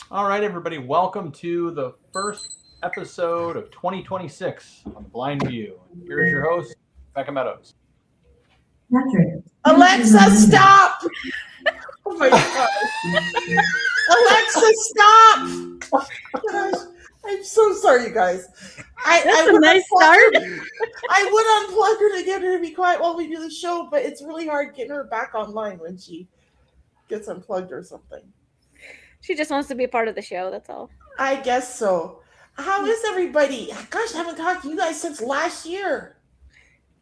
All right, everybody, welcome to the first episode of 2026 on the Blind View. Here's your host, Becca Meadows. Patrick. Alexa, stop! Oh my god. Alexa, stop! Gosh, I'm so sorry, you guys. That's a nice start. I would unplug her to get her to be quiet while we do the show, but it's really hard getting her back online when she gets unplugged or something. She just wants to be a part of the show, that's all. I guess so. How is everybody? Gosh, I haven't talked to you guys since last year.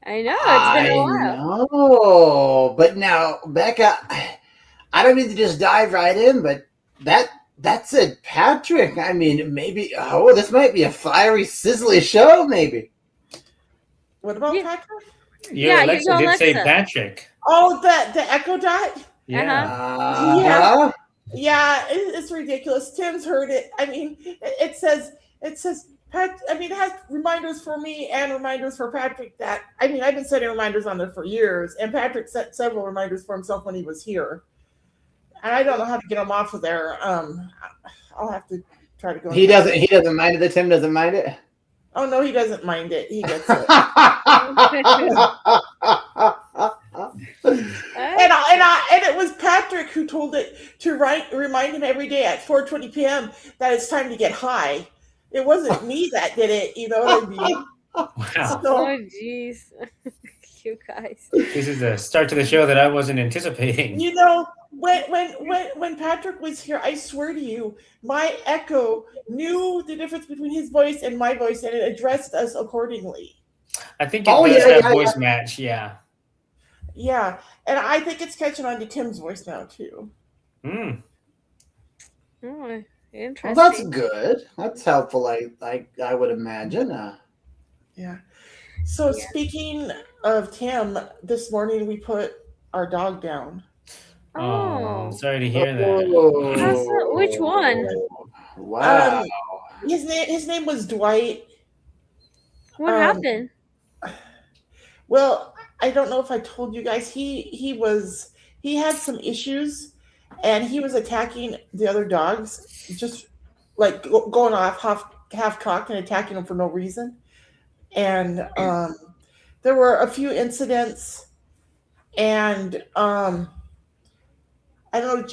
I know, it's been a while. know, but now, Becca, I don't mean to just dive right in, but that's it, Patrick. I mean, maybe, this might be a fiery, sizzly show, maybe. What about Yeah. Patrick? Yeah, you Alexa go, did say Alexa. Patrick. Oh, the Echo Dot? Yeah. Yeah. Yeah, it's ridiculous. Tim's heard it. I mean, it says, Pat. I mean, it has reminders for me and reminders for Patrick. That I mean, I've been setting reminders on there for years, and Patrick set several reminders for himself when he was here. And I don't know how to get him off of there. I'll have to try to go. He doesn't mind it. The Tim doesn't mind it. Oh no, he doesn't mind it. He gets it. And it was Patrick who told it to remind him every day at 4:20 p.m. that it's time to get high. It wasn't me that did it, you know what I mean? Wow. So, Oh, jeez. You guys. This is a start to the show that I wasn't anticipating. you know, when Patrick was here, I swear to you, my Echo knew the difference between his voice and my voice, and it addressed us accordingly. I think it does have voice match, yeah. Yeah, and I think it's catching on to Tim's voice now too. Mm. Oh, interesting. Well, that's good. That's helpful. I would imagine. Yeah. So Yeah. speaking of Tim, this morning we put our dog down. Oh, sorry to hear that. Which one? Wow. His name was Dwight. What happened? Well, I don't know if I told you guys. He had some issues, and he was attacking the other dogs, just like going off half cocked and attacking them for no reason. And there were a few incidents, and I don't know,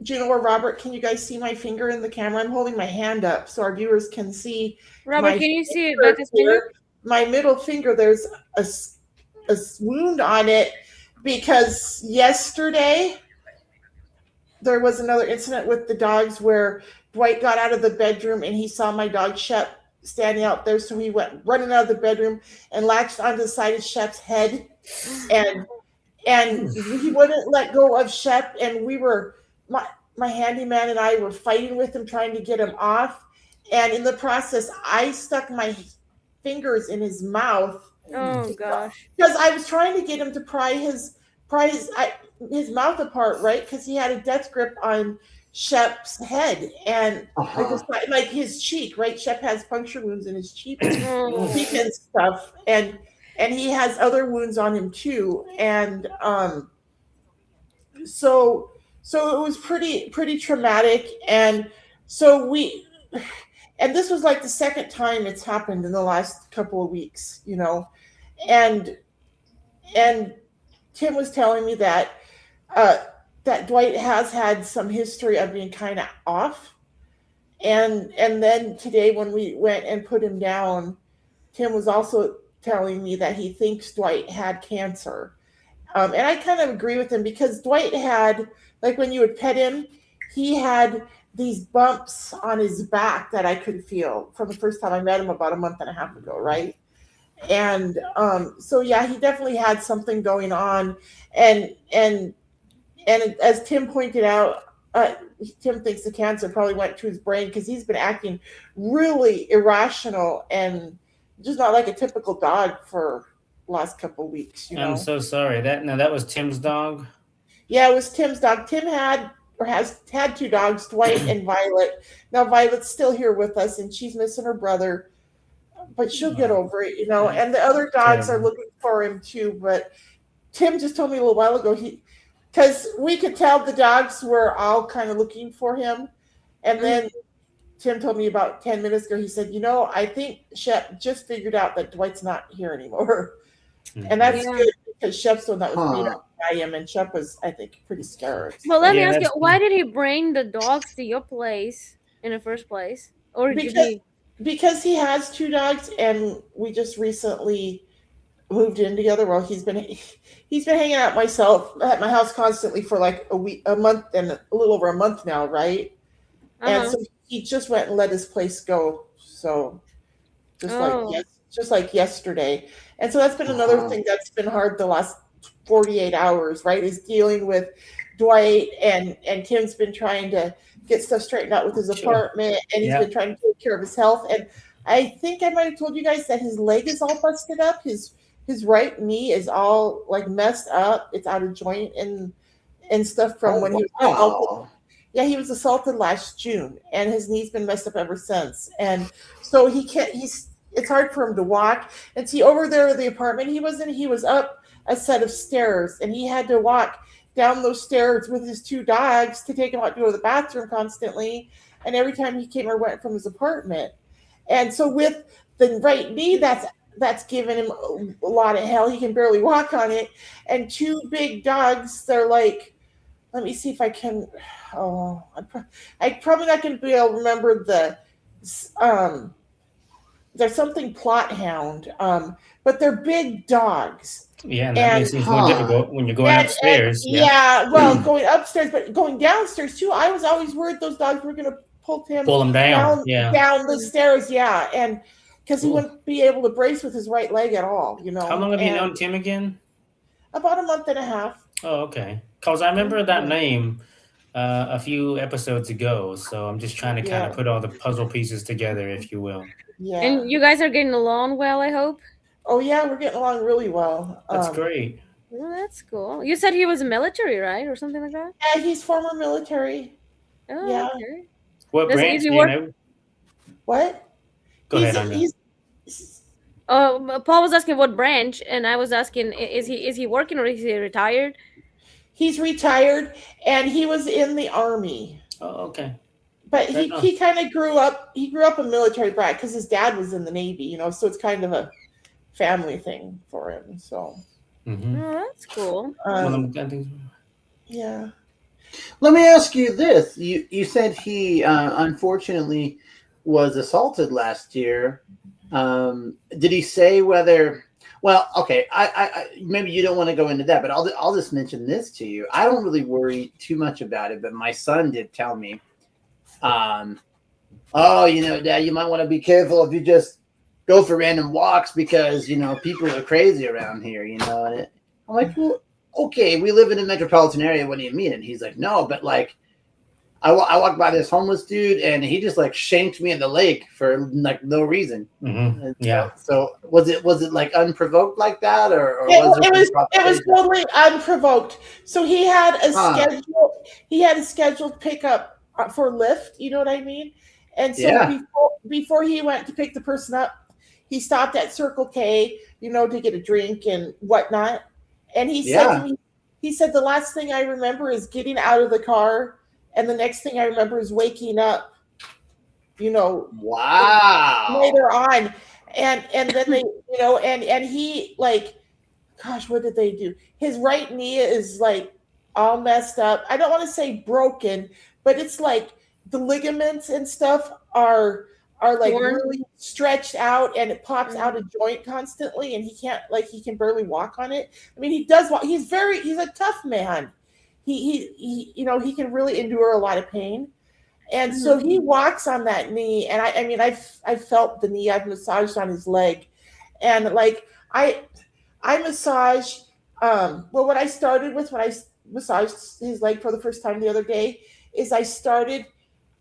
Gino or Robert, can you guys see my finger in the camera? I'm holding my hand up so our viewers can see. Robert, can you see Becca's finger? My middle finger, there's a wound on it because yesterday there was another incident with the dogs where Dwight got out of the bedroom and he saw my dog Shep standing out there, so he went running out of the bedroom and latched onto the side of Shep's head, and he wouldn't let go of Shep, and we were my handyman and I were fighting with him trying to get him off, and in the process I stuck my fingers in his mouth. Oh gosh. Because I was trying to get him to pry his mouth apart, right? Because he had a death grip on Shep's head and like his cheek, right? Shep has puncture wounds in his cheek and stuff, and he has other wounds on him too, and so it was pretty traumatic, and so and this was like the second time it's happened in the last couple of weeks, you know, and Tim was telling me that that Dwight has had some history of being kind of off, and then today when we went and put him down, Tim was also telling me that he thinks Dwight had cancer, and I kind of agree with him because Dwight had, like, when you would pet him, he had these bumps on his back that I could feel from the first time I met him about a month and a half ago, right? And so yeah, he definitely had something going on, and as Tim pointed out, Tim thinks the cancer probably went to his brain because he's been acting really irrational and just not like a typical dog for the last couple of weeks. You know? I'm so sorry. That was Tim's dog? Yeah, it was Tim's dog. Tim has had two dogs, Dwight and Violet. Now Violet's still here with us, and she's missing her brother, but she'll get over it, you know. And the other dogs are looking for him too. But Tim just told me a little while ago because we could tell the dogs were all kind of looking for him, And then Tim told me about 10 minutes ago, he said, I think Shep just figured out that Dwight's not here anymore. And that's good because Shep's the one that was beat up by him, and Shep was, I think, pretty scared. Well, let me ask you, why did he bring the dogs to your place in the first place? Or because he has 2 dogs, and we just recently moved in together. Well, he's been hanging out at my house constantly for like a month and a little over a month now, right? And so he just went and let his place go. So just like yesterday. And so that's been another thing that's been hard the last 48 hours, right? Is dealing with Dwight, and Tim's been trying to get stuff straightened out with his apartment, and he's been trying to take care of his health. And I think I might have told you guys that his leg is all busted up. His right knee is all like messed up. It's out of joint and stuff from when he was assaulted. Yeah, he was assaulted last June, and his knee's been messed up ever since. And so it's hard for him to walk. And see, over there at the apartment he was up a set of stairs, and he had to walk down those stairs with his 2 dogs to take him out to go to the bathroom constantly. And every time he came or went from his apartment. And so with the right knee, that's given him a lot of hell. He can barely walk on it. And 2 big dogs, they're like, let me see if I can. Oh, I'm probably not going to be able to remember there's something plot hound, but they're big dogs. Yeah, and that makes things more difficult when you're going upstairs. Well, going upstairs, but going downstairs too. I was always worried those dogs were going to pull him down the stairs. Yeah, and because he wouldn't be able to brace with his right leg at all. How long have you known Tim again? About a month and a half. Oh, okay. Because I remember that name a few episodes ago, so I'm just trying to kind of put all the puzzle pieces together, if you will. Yeah. And you guys are getting along well, I hope? Oh, yeah, we're getting along really well. That's great. Well, that's cool. You said he was military, right? Or something like that? Yeah, he's former military. Oh, yeah. Okay. What branch do you know? What? Go ahead, Anya. Paul was asking what branch, and I was asking, is he working or is he retired? He's retired, and he was in the Army. Oh, okay. But he kind of grew up. He grew up a military brat because his dad was in the Navy, so it's kind of a family thing for him. So, Oh, that's cool. Yeah. Let me ask you this: you said he unfortunately was assaulted last year. Did he say whether? Well, okay. I maybe you don't want to go into that, but I'll just mention this to you. I don't really worry too much about it, but my son did tell me, Dad, you might want to be careful if you just go for random walks because people are crazy around here. And I'm like, well, okay, we live in a metropolitan area. What do you mean? And he's like, no, but like. I walked by this homeless dude, and he just like shanked me in the leg for like no reason. Mm-hmm. Yeah. So was it like unprovoked like that, or it was totally unprovoked. So he had a schedule. He had a scheduled pickup for Lyft. You know what I mean? And so before he went to pick the person up, he stopped at Circle K, to get a drink and whatnot. And he said to me, the last thing I remember is getting out of the car. And the next thing I remember is waking up, wow, later on. And then they, and he like, gosh, what did they do? His right knee is like all messed up. I don't want to say broken, but it's like the ligaments and stuff are like really stretched out, and it pops out of joint constantly, and he can barely walk on it. I mean, he does walk. He's a tough man. He can really endure a lot of pain. And so he walks on that knee. And I've felt the knee, I've massaged on his leg. And like, I massage, what I started with when I massaged his leg for the first time the other day is I started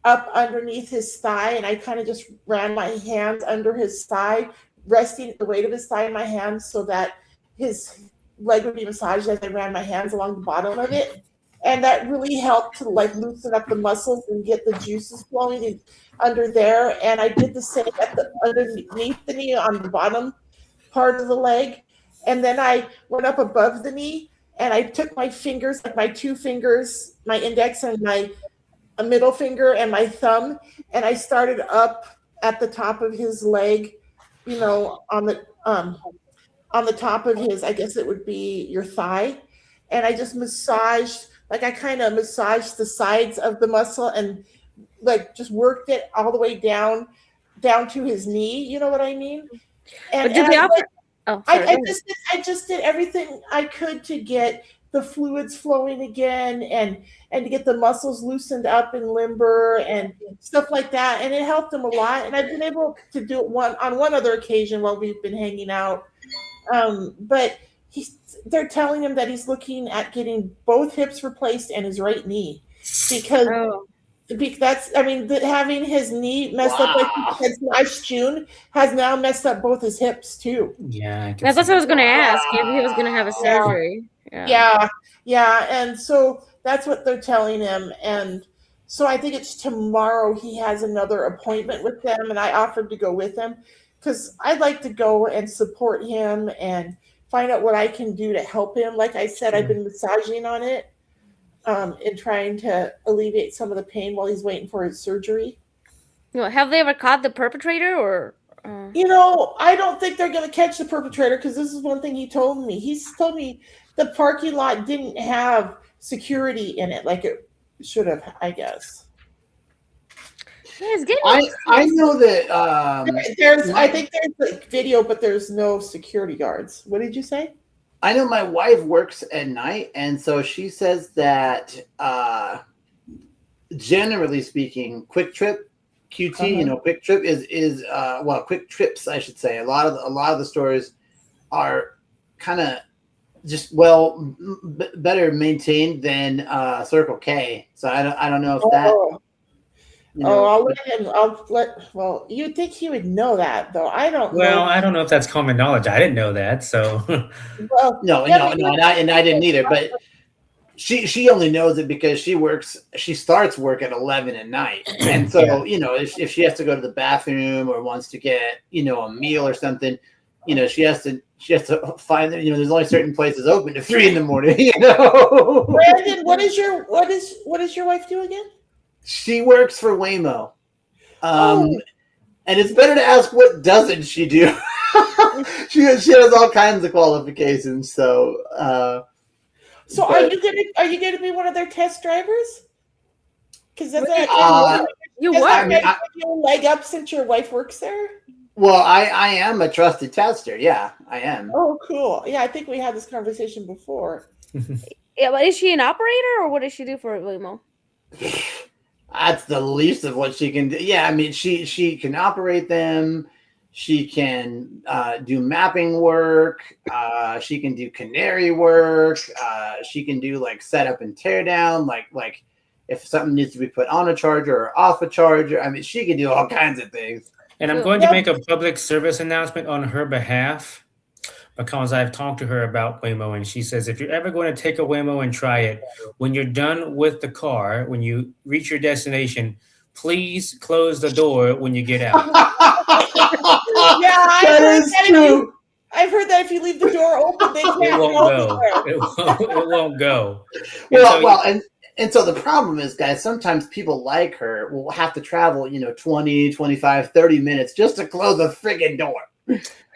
up underneath his thigh, and I kind of just ran my hands under his thigh, resting the weight of his thigh in my hands so that his leg would be massaged as I ran my hands along the bottom of it. And that really helped to like loosen up the muscles and get the juices flowing under there. And I did the same underneath the knee on the bottom part of the leg. And then I went up above the knee, and I took my fingers, like my 2 fingers, my index and my a middle finger and my thumb, and I started up at the top of his leg, on the top of his, I guess it would be your thigh, and I just massaged, like I kind of massaged the sides of the muscle and like just worked it all the way down to his knee. You know what I mean? And, did they offer? Oh, sorry. I just did everything I could to get the fluids flowing again and to get the muscles loosened up and limber and stuff like that. And it helped him a lot. And I've been able to do it on one other occasion while we've been hanging out. But they're telling him that he's looking at getting both hips replaced and his right knee because having his knee messed up like he said last June has now messed up both his hips too. Yeah, that's what I was going to ask if he was going to have a surgery. Yeah, and so that's what they're telling him, and so I think it's tomorrow he has another appointment with them, and I offered to go with him because I'd like to go and support him and find out what I can do to help him. Like I said, I've been massaging on it. And trying to alleviate some of the pain while he's waiting for his surgery. Have they ever caught the perpetrator or? I don't think they're going to catch the perpetrator because this is one thing he told me. He's told me the parking lot didn't have security in it like it should have, I guess. I know that I think there's like video, but there's no security guards. What did you say? I know my wife works at night, and so she says that generally speaking, Quick Trip, QT, Quick Trip is Quick Trips, I should say. A lot of the stores are kind of just better maintained than Circle K. So I don't know if that. I'll let him. Well, you'd think he would know that, though. I don't know. Well, I don't know if that's common knowledge. I didn't know that, so. No, and I didn't either. But she only knows it because she starts work at 11 at night, and so if she has to go to the bathroom or wants to get a meal or something, she has to find that there's only certain places open at 3 a.m. Brandon, what does your wife do again? She works for Waymo. And it's better to ask what doesn't she do. she has all kinds of qualifications. So are you gonna be one of their test drivers? Because that's you what? You leg up since your wife works there. Well, I am a trusted tester. Yeah, I am. Oh, cool. Yeah, I think we had this conversation before. Yeah, but is she an operator or what does she do for Waymo? That's the least of what she can do. Yeah, I mean, she can operate them. She can do mapping work. She can do canary work. She can do like setup and tear down. Like if something needs to be put on a charger or off a charger. I mean, she can do all kinds of things. And I'm going to make a public service announcement on her behalf because I've talked to her about Waymo, and she says if you're ever going to take a Waymo and try it, when you're done with the car, when you reach your destination, please close the door when you get out. I've heard that if you leave the door open, they can't go. It won't go. And so the problem is, guys, sometimes people like her will have to travel, 20, 25, 30 minutes just to close a friggin' door.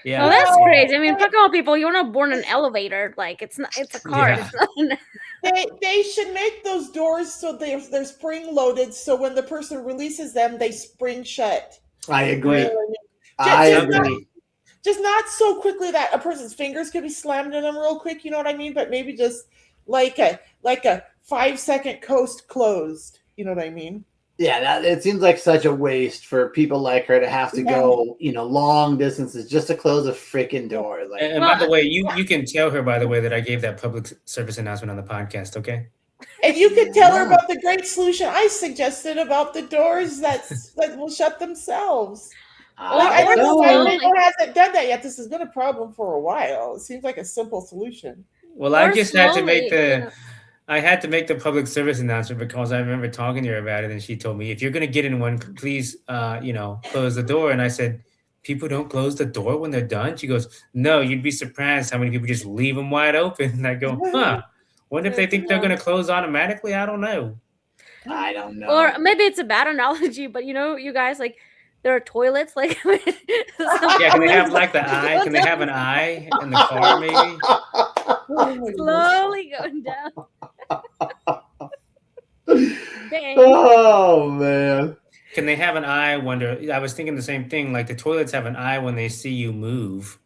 Yeah, well, that's crazy. I mean, fuck all people. You're not born in an elevator. Like it's a car. Yeah. They should make those doors so they're spring loaded. So when the person releases them, they spring shut. I agree. Just not so quickly that a person's fingers could be slammed in them real quick. You know what I mean? But maybe just like a 5-second coast closed. You know what I mean? Yeah, it seems like such a waste for people like her to have to go, long distances just to close a freaking door. Like, and by the way, you can tell her, by the way, that I gave that public service announcement on the podcast, okay? And you can tell her about the great solution I suggested about the doors that will shut themselves. I don't know why Waymo hasn't done that yet. This has been a problem for a while. It seems like a simple solution. Well, I just had to make I had to make the public service announcement because I remember talking to her about it, and she told me, if you're going to get in one, please, close the door. And I said, people don't close the door when they're done? She goes, no, you'd be surprised how many people just leave them wide open. And I go, wonder if they think they're going to close automatically? I don't know. I don't know. Or maybe it's a bad analogy, but you guys, like, there are toilets, like, Yeah, can they have like the eye? Can they have an eye in the car, maybe? Oh my goodness. slowly going down. Dang. Oh man. Can they have an eye? Wonder. I was thinking the same thing. Like the toilets have an eye when they see you move,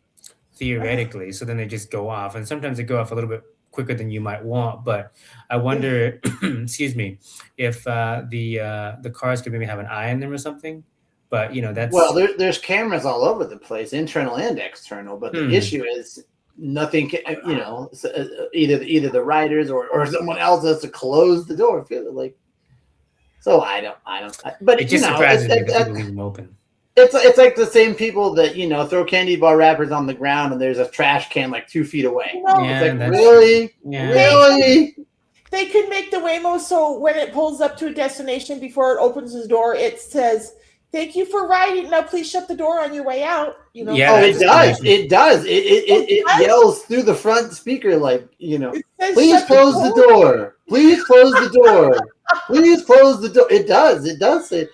theoretically. So then they just go off, and sometimes they go off a little bit quicker than you might want. But I wonder, excuse me, if the cars could maybe have an eye in them or something. But that's Well, there's cameras all over the place, internal and external. But the issue is nothing can, either the riders or someone else has to close the door. Feel like. So I don't. But it just surprises me that people leave them open. It's like the same people that throw candy bar wrappers on the ground and there's a trash can like 2 feet away. Yeah, it's like really, really. They could make the Waymo so when it pulls up to a destination before it opens the door, it says, "Thank you for riding. Now please shut the door on your way out." Yeah, oh, it does. It does. It yells through the front speaker like It says, please close the door. Please close the door. Please close the door. It does. It does it.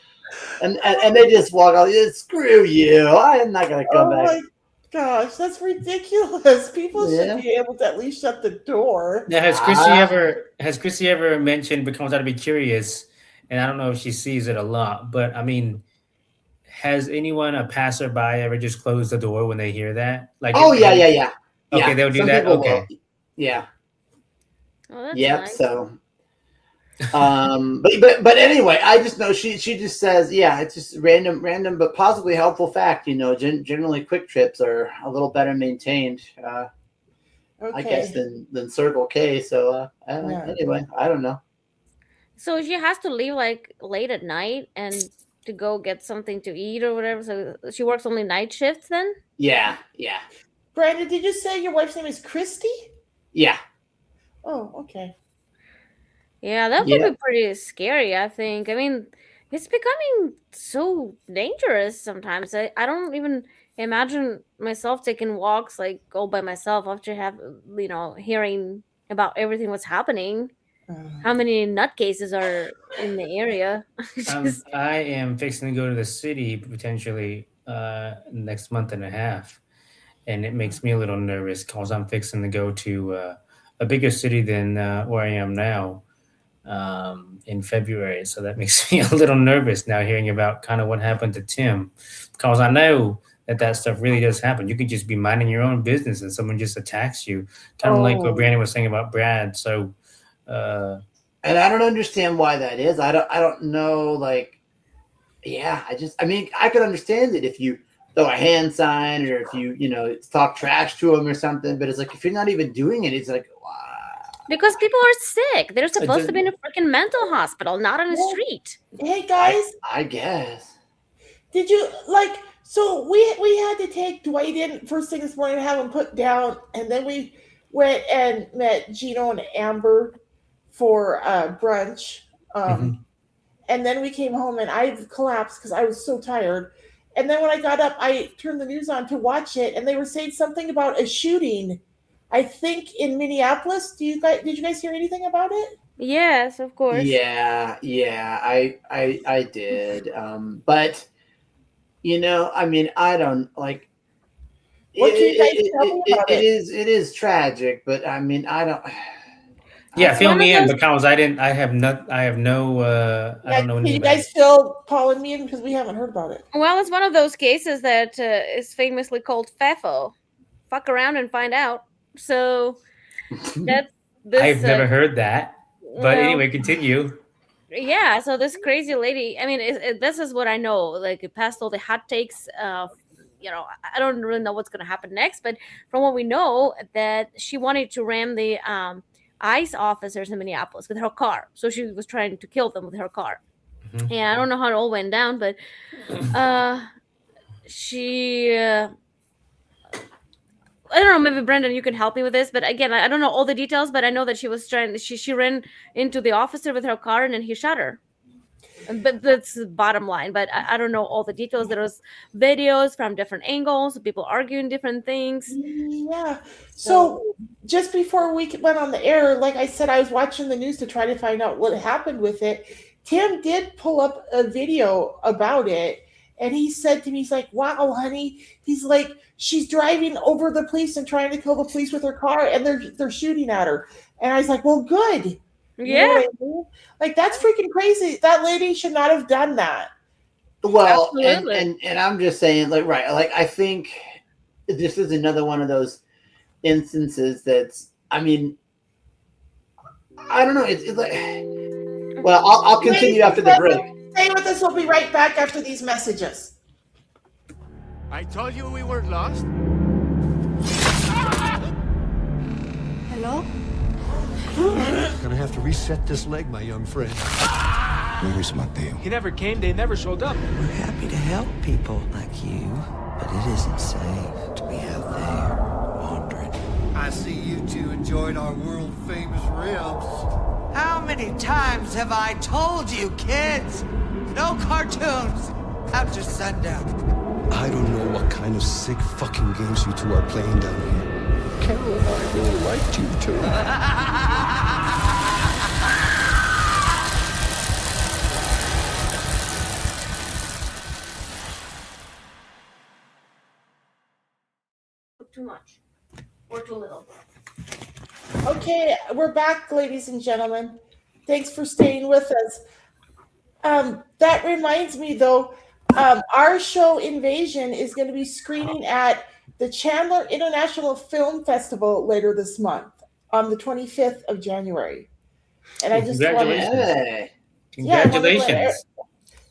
And they just walk out. Screw you! I am not gonna come back. Oh my gosh, that's ridiculous. People should be able to at least shut the door. Now, has Chrissy ever mentioned? Because I'd be curious, and I don't know if she sees it a lot, but I mean, has anyone, a passerby, ever just closed the door when they hear that? Like, yeah. Okay, they'll do Some that. people Okay, will. Yeah. Oh, that's Yep. nice. So. But anyway, I just know she just says, it's just random but possibly helpful fact. Generally quick trips are a little better maintained, I guess, than Circle K. So anyway, I don't know. So she has to leave like late at night and to go get something to eat or whatever. So she works only night shifts then? Yeah. Brandon, did you say your wife's name is Christy? Yeah. Oh, okay. Yeah, that would be pretty scary, I think. I mean, it's becoming so dangerous sometimes. I don't even imagine myself taking walks like all by myself after hearing about everything what's happening. How many nutcases are in the area? I am fixing to go to the city potentially next month and a half, and it makes me a little nervous because I'm fixing to go to a bigger city than where I am now in February. So that makes me a little nervous now hearing about kind of what happened to Tim, because I know that stuff really does happen. You could just be minding your own business and someone just attacks you, kind of like what Brandon was saying about Brad. So, and I don't understand why that is. I don't know. Like, I could understand it if you throw a hand sign or if you talk trash to them or something. But it's like if you're not even doing it, it's like. Because people are sick. They're supposed to be in a freaking mental hospital, not on the street. Hey guys, I guess. Did you so we had to take Dwight in first thing this morning and have him put down, and then we went and met Gino and Amber for brunch. And then we came home and I collapsed because I was so tired. And then when I got up, I turned the news on to watch it, and they were saying something about a shooting, I think in Minneapolis. Did you guys hear anything about it? Yes, of course. Yeah, I did. But I don't like. What can you guys tell me about it? It is tragic, but I don't. Yeah, fill me in because I have no. I don't know. Can you guys fill Paul and me in because we haven't heard about it? Well, it's one of those cases that is famously called FAFO. Fuck around and find out. So that's this. I've never heard that. But anyway, continue. Yeah, so this crazy lady. I mean, this is what I know. Like, it passed all the hot takes. I don't really know what's going to happen next. But from what we know, that she wanted to ram the ICE officers in Minneapolis with her car. So she was trying to kill them with her car. Mm-hmm. And I don't know how it all went down, but she. I don't know, maybe Brendan, you can help me with this, but again, I don't know all the details, but I know that she was she ran into the officer with her car and then he shot her. But that's the bottom line. But I don't know all the details. There was videos from different angles, people arguing different things. Yeah. So just before we went on the air, like I said, I was watching the news to try to find out what happened with it. Tim did pull up a video about it, and he said to me, he's like, "Wow, honey," he's like, "she's driving over the police and trying to kill the police with her car, and they're shooting at her." And I was like, "Well, good." You know what I mean? Like, that's freaking crazy. That lady should not have done that. Well, Absolutely. and I'm just saying, like, right, like, I think this is another one of those instances that's, I mean, I don't know. It's like, well, I'll continue after the break. Stay with us. We'll be right back after these messages. I told you we were lost. Hello? Gonna have to reset this leg, my young friend. Where is Mateo? He never came. They never showed up. We're happy to help people like you, but it isn't safe to be out there wandering. I see you two enjoyed our world-famous ribs. How many times have I told you, kids? No cartoons after sundown. I don't know what kind of sick fucking games you two are playing down here. Carol and I really liked you two. Too much or too little. Okay, we're back, ladies and gentlemen. Thanks for staying with us. That reminds me, though, our show Invasion is going to be screening at the Chandler International Film Festival later this month on the 25th of January. And I just wanted, Hey. Congratulations.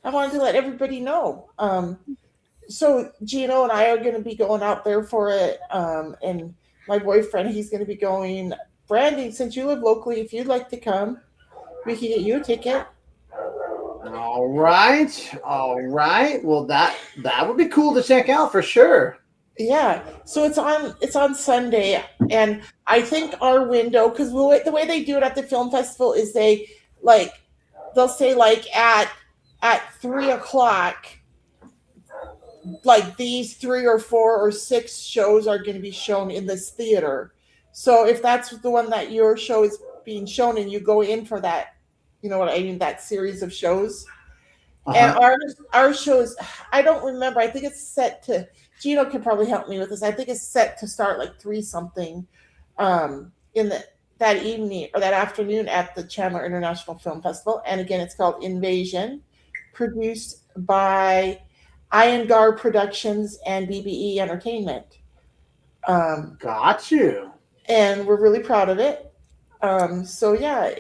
I wanted to let everybody know. So Gino and I are going to be going out there for it, and my boyfriend, he's going to be going. Brandon, since you live locally, if you'd like to come, we can get you a ticket. All right. Well, that would be cool to check out for sure. Yeah, so it's on Sunday, and I think our window, because the way they do it at the film festival is they'll say like at 3:00. Like these 3 or 4 or 6 shows are going to be shown in this theater. So if that's the one that your show is being shown and you go in for that, you know what I mean, that series of shows. And our shows, I don't remember. I think it's set to, Gino can probably help me with this. I think it's set to start like 3 something in that evening or that afternoon at the Chandler International Film Festival. And again, it's called Invasion, produced by Iyengar Productions and BBE Entertainment. Got you. And we're really proud of it. So yeah,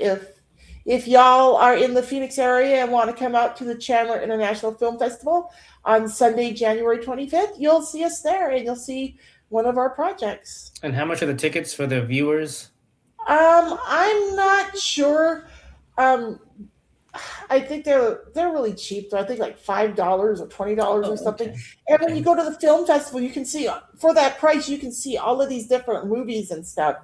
if y'all are in the Phoenix area and want to come out to the Chandler International Film Festival on Sunday, January 25th, you'll see us there and you'll see one of our projects. And how much are the tickets for the viewers? I'm not sure. I think they're really cheap. I think like $5 or $20 or something. Okay. And when you go to the film festival, you can see for that price, you can see all of these different movies and stuff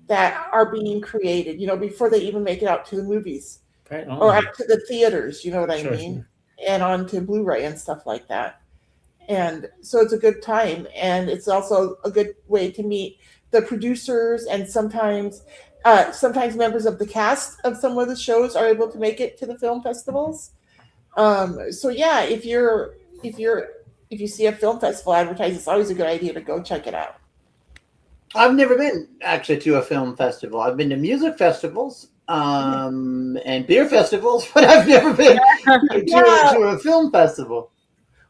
that are being created, before they even make it out to the movies Right on. or out to the theaters, you know what I Sure, mean? And onto Blu-ray and stuff like that. And so it's a good time. And it's also a good way to meet the producers, and sometimes members of the cast of some of the shows are able to make it to the film festivals. So yeah, if you see a film festival advertised, it's always a good idea to go check it out. I've never been actually to a film festival. I've been to music festivals and beer festivals, but I've never been to a film festival.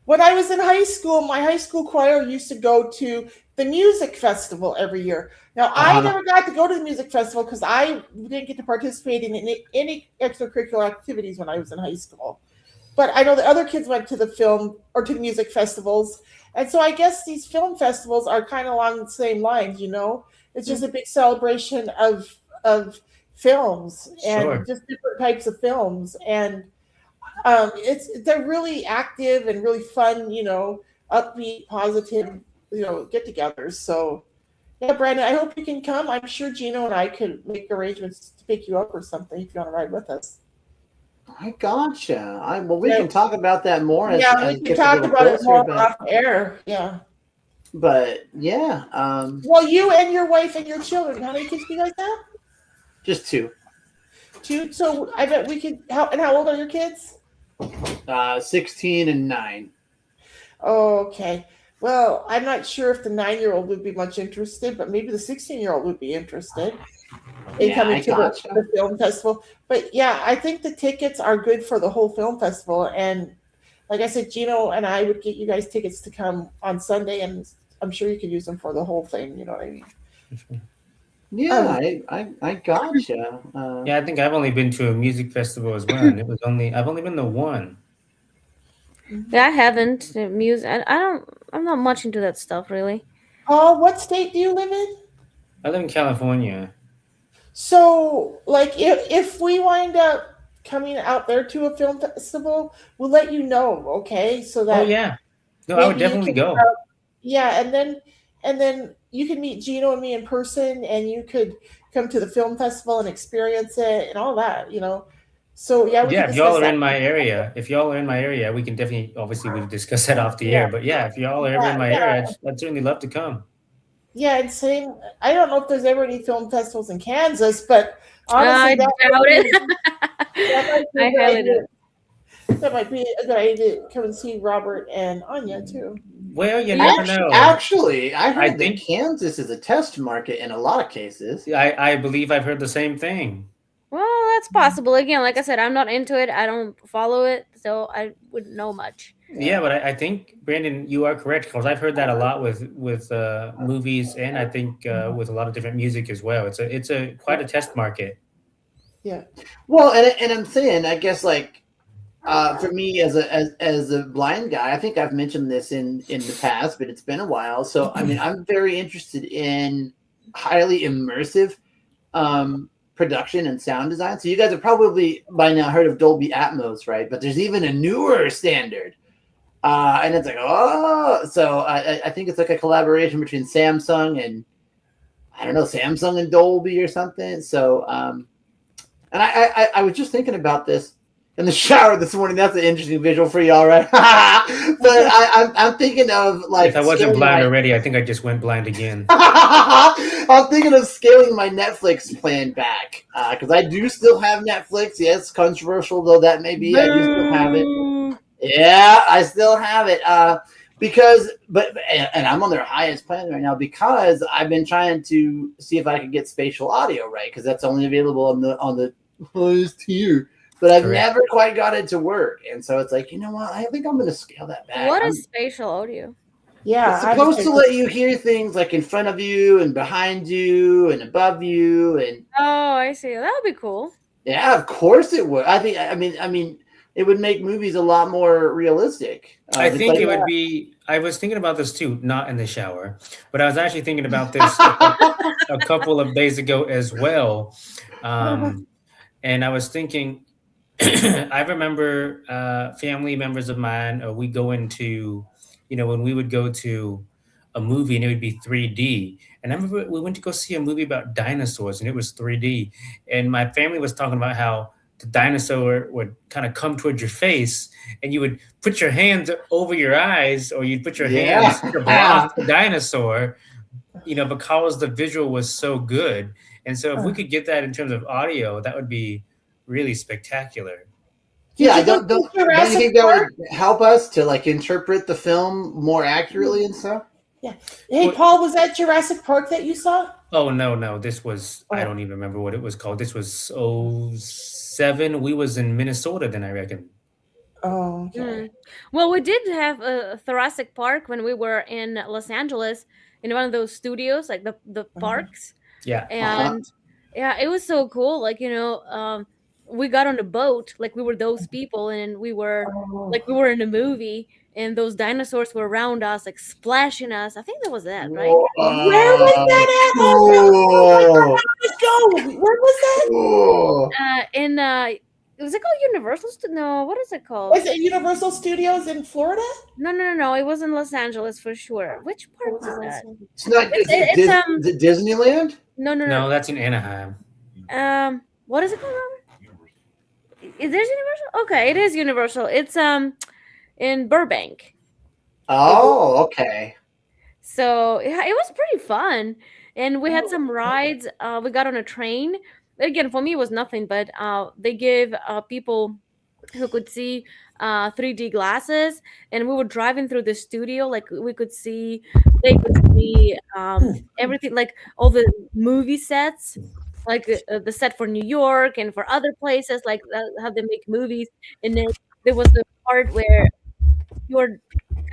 When I was in high school, my high school choir used to go to the music festival every year. Now, I never got to go to the music festival because I didn't get to participate in any extracurricular activities when I was in high school. But I know the other kids went to the film or to the music festivals. And so I guess these film festivals are kind of along the same lines, It's just a big celebration of films and just different types of films. And they're really active and really fun, upbeat, positive, get-togethers. So, yeah, Brandon, I hope you can come. I'm sure Gino and I could make arrangements to pick you up or something if you want to ride with us. I gotcha. We can talk about that more. We can talk about it more off air. Yeah. But yeah. Well, you and your wife and your children, how many kids do you guys have? Just 2. too. So I bet we could. How old are your kids? 16 and 9. Okay. Well, I'm not sure if the 9-year-old would be much interested, but maybe the 16-year-old would be interested in Yeah, coming I to gotcha. the film festival. But yeah, I think the tickets are good for the whole film festival. And like I said, Gino and I would get you guys tickets to come on Sunday, and I'm sure you could use them for the whole thing. You know what I mean? Yeah, I gotcha. Yeah, I think I've only been to a music festival as well, and I've only been to one. Yeah, I haven't. Music. I don't. I'm not much into that stuff, really. Paul, what state do you live in? I live in California. So, like, if we wind up coming out there to a film festival, we'll let you know, okay? So Oh that yeah, no, I would maybe you definitely can, go. yeah, and then you can meet Gino and me in person, and you could come to the film festival and experience it and all that, you know. So yeah, we Yeah, can if y'all discuss are that. in my area, we can definitely, obviously, we'll discuss that off the Yeah, air. But yeah, if y'all are ever in yeah, my yeah, area, I'd certainly love to come. yeah. And same. I don't know if there's ever any film festivals in Kansas, but I honestly, doubt it. that might be a I good highly idea. doubt. That might be a good idea to come and see Robert and Anya too. Well, you never know. Actually, I I heard that think Kansas is a test market in a lot of cases. I believe I've heard the same thing. Well, that's possible. Again, like I said, I'm not into it. I don't follow it, so I wouldn't know much. Yeah, but I think Brandon, you are correct because I've heard that a lot with movies, and I think with a lot of different music as well. It's a quite a test market. Yeah. Well, and I'm saying, I guess, like, for me as a blind guy, I think I've mentioned this in the past, but it's been a while. So I mean, I'm very interested in highly immersive production and sound design. So you guys have probably by now heard of Dolby Atmos, right? But there's even a newer standard, and it's like, oh, so I think it's like a collaboration between Samsung and, I don't know, Samsung and Dolby or something. So and I was just thinking about this in the shower this morning. That's an interesting visual for y'all, right? But I'm thinking of, like, If I wasn't scaling blind my already, I think I just went blind again. I'm thinking of scaling my Netflix plan back because I do still have Netflix. Yes, controversial though that may be, I do still have it. Boo. Yeah, I still have it. And I'm on their highest plan right now because I've been trying to see if I could get spatial audio right, because that's only available on the highest tier. But I've Correct. never quite got it to work, and so it's like, you know what? I think I'm going to scale that back. What is spatial audio? Yeah. It's supposed to let you hear things like in front of you and behind you and above you, and Oh, I see. That would be cool. yeah, of course it would. I think. I mean, it would make movies a lot more realistic. I It's think like- it would be. I was thinking about this too, not in the shower, but I was actually thinking about this a couple of days ago as well. And I was thinking, I remember family members of mine, we go into, when we would go to a movie and it would be 3D. And I remember we went to go see a movie about dinosaurs and it was 3D. And my family was talking about how the dinosaur would kind of come towards your face and you would put your hands over your eyes, or you'd put your hands to block the dinosaur, because the visual was so good. And so if we could get that in terms of audio, that would be really spectacular. Yeah, don't you think that would help us to, like, interpret the film more accurately and stuff? Yeah. Hey, Paul, was that Jurassic Park that you saw? Oh, no. This was, I don't even remember what it was called. This was 2007. We was in Minnesota then, I reckon. Oh, okay. Well, we did have a Jurassic Park when we were in Los Angeles in one of those studios, like the parks. Yeah. And yeah, it was so cool. Like, we got on a boat, like we were those people, and we were like we were in a movie, and those dinosaurs were around us, like splashing us. I think that was that, right? Where was that at? Oh, let's go. Where was that? Was it called Universal? No, what is it called? Was it Universal Studios in Florida? No. It was in Los Angeles for sure. Which park was that? It's not. Is it Disneyland? No. That's in Anaheim. What is it called, Robert? Is there Universal? Okay, it is Universal. It's in Burbank. Oh, okay. So it was pretty fun, and we had some rides. We got on a train, again, for me it was nothing, but they gave people who could see 3D glasses, and we were driving through the studio, like they could see everything, like all the movie sets, like the set for New York and for other places, like how they make movies. And then there was the part where you're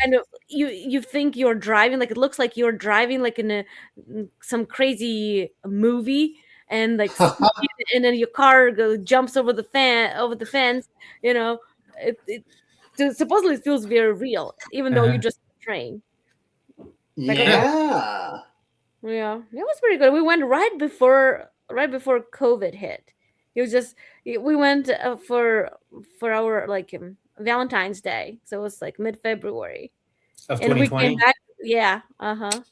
kind of you think you're driving, like it looks like you're driving like in some crazy movie, and like speed, and then your car jumps over the fence, you know. Supposedly it feels very real, even though you Uh-huh. just train. Like, Yeah. yeah, it was pretty good. We went right before COVID hit. It was just we went for our like Valentine's Day, so it was like mid-February, Of and we came 2020. back. Yeah, uh-huh.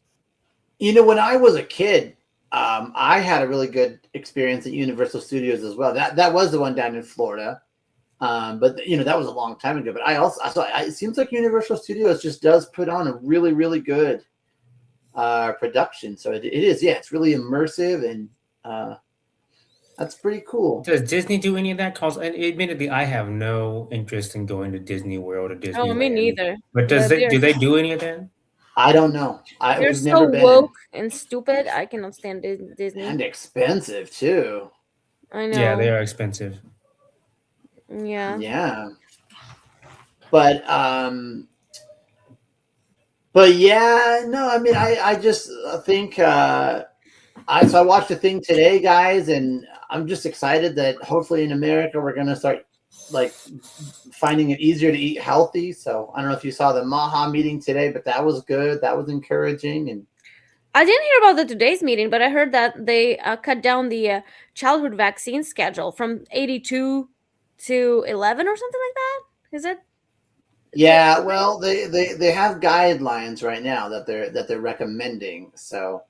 When I was a kid, I had a really good experience at Universal Studios as well. That was the one down in Florida. But that was a long time ago. But I saw it seems like Universal Studios just does put on a really, really good production. So it is, yeah, it's really immersive, and that's pretty cool. Does Disney do any of that? Cause admittedly, I have no interest in going to Disney World or Oh, me Disneyland. neither. But Yeah, do they do any of that? I don't know. they're We've so never been, woke and stupid. I cannot stand Disney. and expensive too. I Yeah, they know. are expensive. Yeah. Yeah, but yeah, no, I mean, I just think I watched a thing today, guys, and I'm just excited that hopefully in America we're gonna start like finding it easier to eat healthy. So I don't know if you saw the Maha meeting today, but that was good. That was encouraging, and I didn't hear about the today's meeting, but I heard that they cut down the childhood vaccine schedule from 82 to 11 or something like that. Is it? yeah, well, they have guidelines right now that they're recommending. So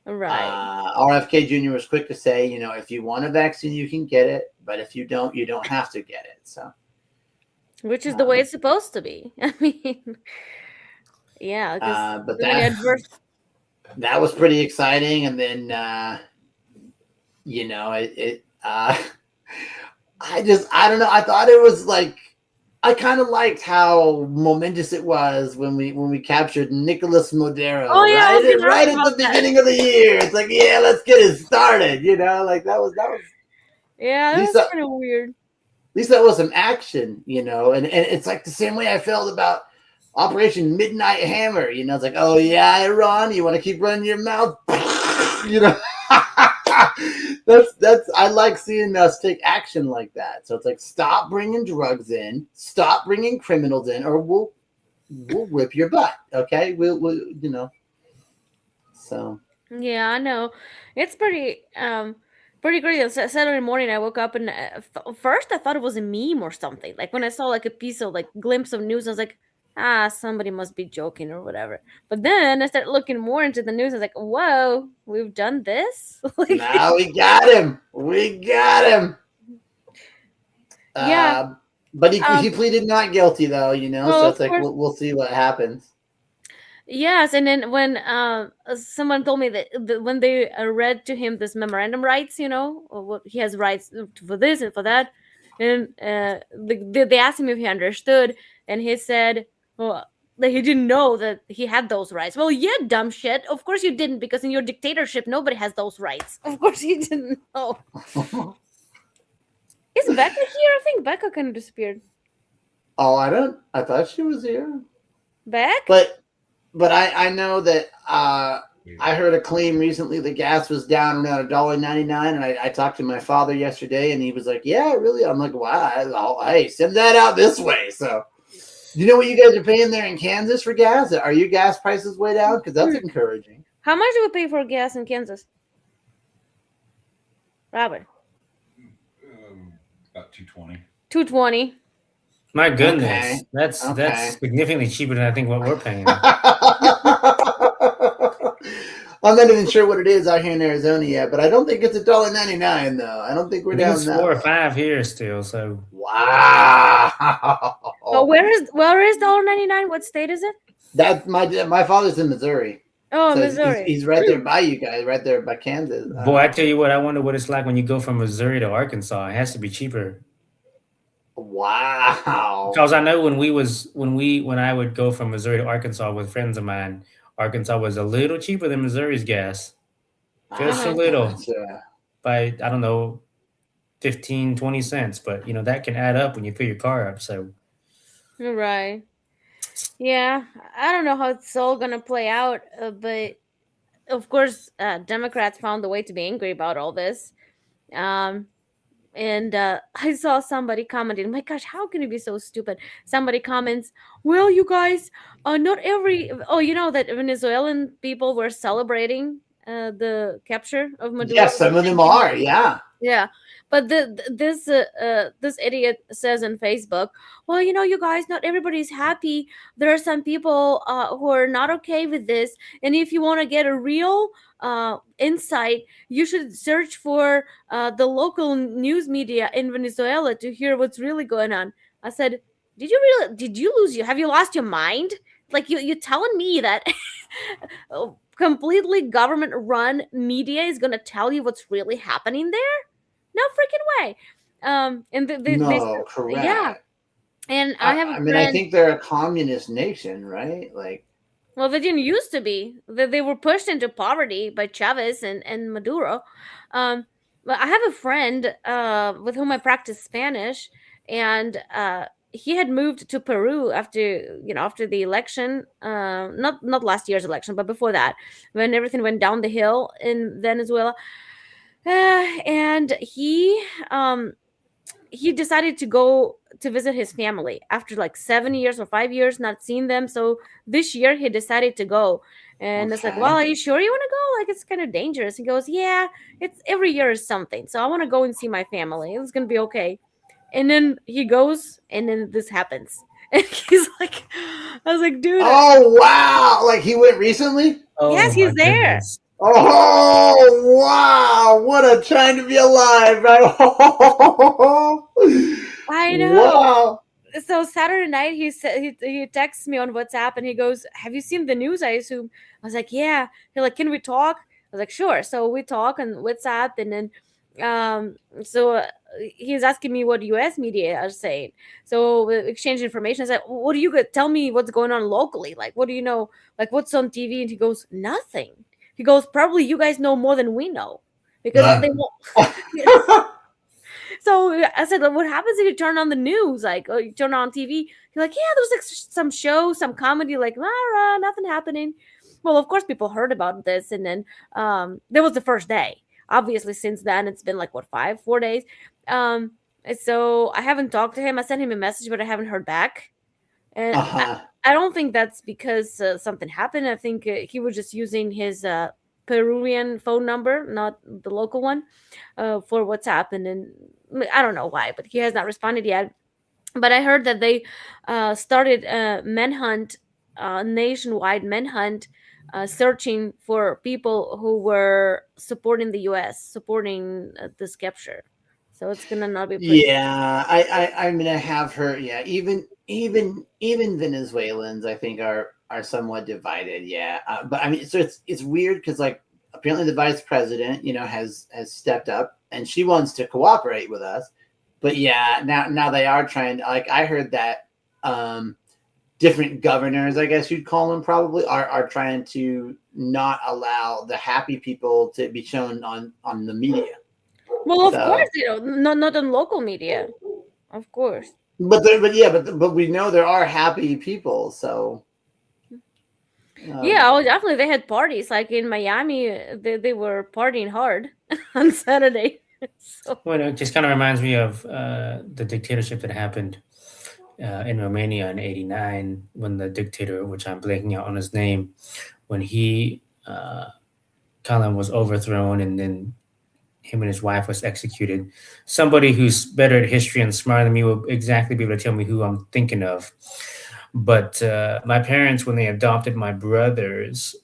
Right. RFK Jr. was quick to say, if you want a vaccine, you can get it, but if you don't have to get it. So, Which is the way it's supposed to be. I mean, yeah, because but so many adverse. that was pretty exciting. And then, I don't know. I thought it was like, I kind of liked how momentous it was when we captured Nicholas Modero, Oh yeah, I was gonna ask right at about the that. beginning of the year. It's like, yeah, let's get it started. Like that was Yeah, at that least was that, kind of weird. at least that was some action, and it's like the same way I felt about Operation Midnight Hammer. It's like, oh yeah, Iran, you want to keep running your mouth, you know. that's I like seeing us take action like that. So it's like, stop bringing drugs in, stop bringing criminals in, or we'll whip your butt. Okay, we'll. So Yeah, I know. It's pretty great. On Saturday morning, I woke up and first I thought it was a meme or something. Like when I saw like a piece of like glimpse of news, I was like, somebody must be joking or whatever. But then I started looking more into the news. I was like, whoa, we've done this. Like, now we got him. We got him. yeah. But he pleaded not guilty though. Well, So of it's like course. we'll see what happens. Yes, and then when someone told me that when they read to him this memorandum rights, or what he has rights for this and for that, and they asked him if he understood, and he said, well, that he didn't know that he had those rights. Well, yeah, dumb shit. Of course you didn't, because in your dictatorship nobody has those rights. Of course you didn't know. Is Becca here? I think Becca kind of disappeared. Oh, I thought she was here. Beck? But I know that I heard a claim recently the gas was down around $1.99, and I talked to my father yesterday, and he was like, "Yeah, really." I'm like, "Wow, hey, send that out this way." So, do you know what you guys are paying there in Kansas for gas? Are your gas prices way down? Because that's encouraging. How much do we pay for gas in Kansas? Robert? About 220. 220. My goodness, Okay. that's Okay. significantly cheaper than I think what we're paying. I'm not even sure what it is out here in Arizona yet, but I don't think it's $1.99 though. I don't think we're I think down it's that 4 or low. 5 here still. So Wow. Oh, where is $1.99? What state is it? That my father's in Missouri. Oh, So Missouri. he's right there by you guys, right there by Kansas. Boy, I tell you what, I wonder what it's like when you go from Missouri to Arkansas. It has to be cheaper. Wow. Because I know when I would go from Missouri to Arkansas with friends of mine, Arkansas was a little cheaper than Missouri's gas. Just a Uh-huh. little Gotcha. by I don't know 15, 20 cents, but that can add up when you fill your car up. So Right. Yeah, I don't know how it's all gonna play out, but of course, Democrats found a way to be angry about all this. Um, and I saw somebody commenting, "My gosh, how can you be so stupid?" Somebody comments, "Well, you guys, not every oh, you know that Venezuelan people were celebrating the capture of Maduro." Yes, some of them are. Yeah. Yeah, but this idiot says on Facebook, "Well, you guys, not everybody's happy. There are some people who are not okay with this, and if you want to get a real insight, you should search for the local news media in Venezuela to hear what's really going on." I said, Did you lose you? Have you lost your mind? Like you telling me that completely government run media is going to tell you what's really happening there? No freaking way. And No, yeah, correct. and I have a I mean, I friend. think they're a communist nation, right? Like, Well, they didn't used to be. They were pushed into poverty by Chavez and Maduro. But I have a friend with whom I practice Spanish, and he had moved to Peru after the election. Not last year's election, but before that, when everything went down the hill in Venezuela. And he decided to go to visit his family after like 7 years or 5 years not seeing them. So this year he decided to go. And it's like, well, okay. are you sure you want to go? Like, it's kind of dangerous. He goes, yeah, it's every year is something. So I want to go and see my family. It's going to be okay. And then he goes, and then this happens. And he's like, I was like, dude, Oh, wow. Like, he went recently? oh yes, my he's there. goodness. Oh, wow. What a time to be alive, right? I know. Wow. So Saturday night, he texts me on WhatsApp and he goes, "Have you seen the news? I assume." I was like, "Yeah." He's like, "Can we talk?" I was like, "Sure." So we talk on WhatsApp, and then so he's asking me what U.S. media are saying. So we exchange information. I said, "What do you tell me? What's going on locally? Like, what do you know? Like, what's on TV?" And he goes, "Nothing." He goes, "Probably you guys know more than we know because they won't." So I said, "What happens if you turn on the news? Like, you turn on TV?" You're like, "Yeah, there's like some show, some comedy, like, nothing happening." Well, of course, people heard about this, and then that was the first day. Obviously, since then, it's been like what 4 days. Um, and so I haven't talked to him. I sent him a message, but I haven't heard back. And Uh-huh. I don't think that's because something happened. I think he was just using his Peruvian phone number, not the local one, for WhatsApp. And then I don't know why, but he has not responded yet. But I heard that they started a manhunt, nationwide manhunt, searching for people who were supporting the U.S., supporting this capture. So it's gonna not be pretty. Yeah, I mean, I have heard. Yeah, even Venezuelans, I think, are somewhat divided. Yeah, but I mean, so it's weird because like apparently the vice president, has stepped up and she wants to cooperate with us. But yeah, now they are trying. Like I heard that different governors, I guess you'd call them, probably are trying to not allow the happy people to be shown on the media. Well, of So. course, not on local media, of course. But we know there are happy people, so Yeah, oh, definitely. They had parties like in Miami. They were partying hard on Saturday. So Well, it just kind of reminds me of the dictatorship that happened in Romania in '89 when the dictator, which I'm blanking out on his name, when he kind of was overthrown and then him and his wife was executed. Somebody who's better at history and smarter than me will exactly be able to tell me who I'm thinking of. But my parents, when they adopted my brothers,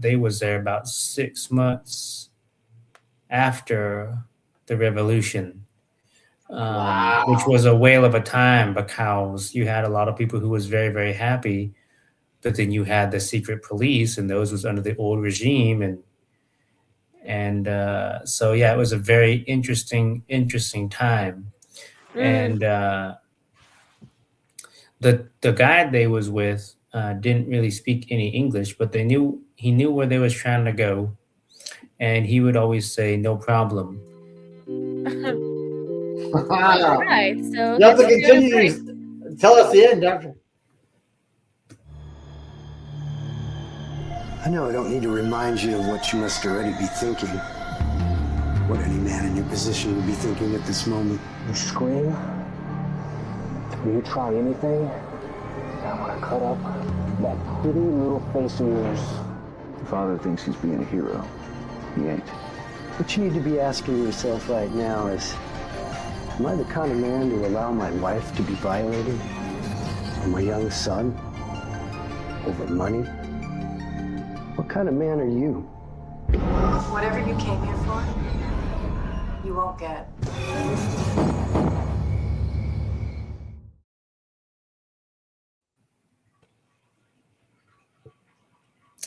they was there about 6 months after the revolution, which wow. was a whale of a time because you had a lot of people who was very, very happy but then you had the secret police, and those was under the old regime, and so yeah, it was a very interesting time, Mm. and the guy they was with didn't really speak any English, but he knew where they was trying to go, and he would always say no problem. All right. So You have good to to hear the continue break. to tell us the end, Doctor. I know I don't need to remind you of what you must already be thinking. What any man in your position would be thinking at this moment. You scream? Do you try anything? I want to cut up that pretty little face of yours. The father thinks he's being a hero. He ain't. What you need to be asking yourself right now is, am I the kind of man to allow my wife to be violated? Or my young son? Over money? What kind of man are you? Whatever you came here for, you won't get.